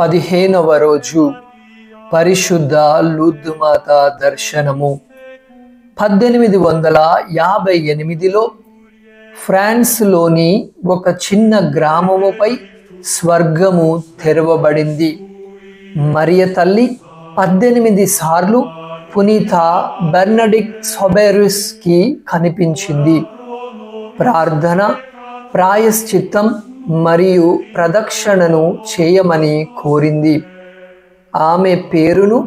15వ రోజు పరిశుద్ధ లూర్దుమాత దర్శనము. 1858లో ఫ్రాన్స్లోని ఒక చిన్న గ్రామముపై స్వర్గము తెరవబడింది. మరియ తల్లి 18 సార్లు పునీత బెర్నడిక్ట్ సోబెరుస్కి కనిపించింది. ప్రార్థన, ప్రాయశ్చిత్తం మరియు ప్రదక్షిణను చేయమని కోరింది. ఆమె పేరును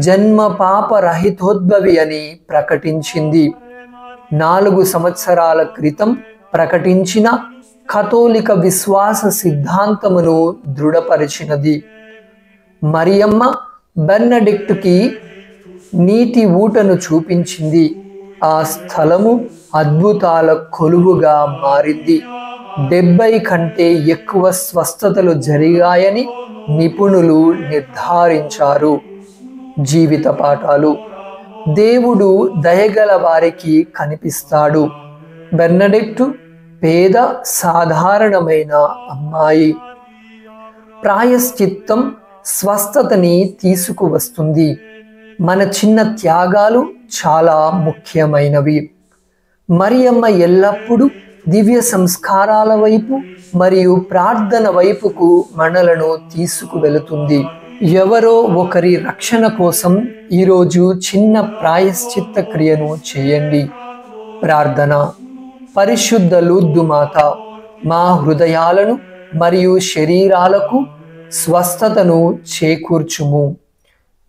జన్మ పాప రహితోద్భవి అని ప్రకటించింది. 4 సంవత్సరాల క్రితం ప్రకటించిన కథోలిక విశ్వాస సిద్ధాంతమును దృఢపరిచినది. మరియమ్మ బెర్నడిక్ట్కి నీటి ఊటను చూపించింది. ఆ స్థలము అద్భుతాల కొలువుగా మారింది. 70 కంటే ఎక్కువ స్వస్థతలు జరిగాయని నిపుణులు నిర్ధారించారు. జీవిత పాఠాలు. దేవుడు దయగల వారికి కనిపిస్తాడు. బెర్నడిక్ట్ పేద సాధారణమైన అమ్మాయి. ప్రాయశ్చిత్తం స్వస్థతని తీసుకువస్తుంది. మన చిన్న త్యాగాలు చాలా ముఖ్యమైనవి. మరియమ్మ ఎల్లప్పుడూ దివ్య సంస్కారాల వైపు మరియు ప్రార్థన వైపుకు మనలను తీసుకువెళుతుంది. ఎవరో ఒకరి రక్షణ కోసం ఈరోజు చిన్న ప్రాయశ్చిత్త క్రియను చేయండి. ప్రార్థన. పరిశుద్ధ లూర్దుమాత, మా హృదయాలను మరియు శరీరాలకు స్వస్థతను చేకూర్చుము.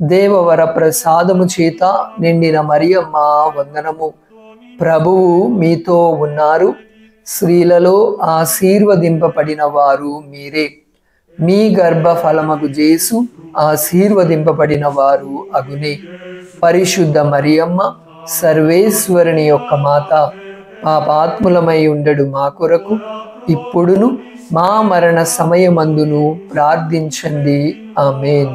దేవవర ప్రసాదము చేత నిండిన మరియమ్మ వందనము. ప్రభువు మీతో ఉన్నారు. స్త్రీలలో ఆశీర్వదింపబడిన వారు మీరే. మీ గర్భఫలమగు జేసు ఆశీర్వదింపబడిన వారు అగునే. పరిశుద్ధ మరియమ్మ, సర్వేశ్వరుని యొక్క మాత, పాపాత్ములమై ఉండడు మా కొరకు ఇప్పుడును మా మరణ సమయమందును ప్రార్థించండి. ఆమేన్.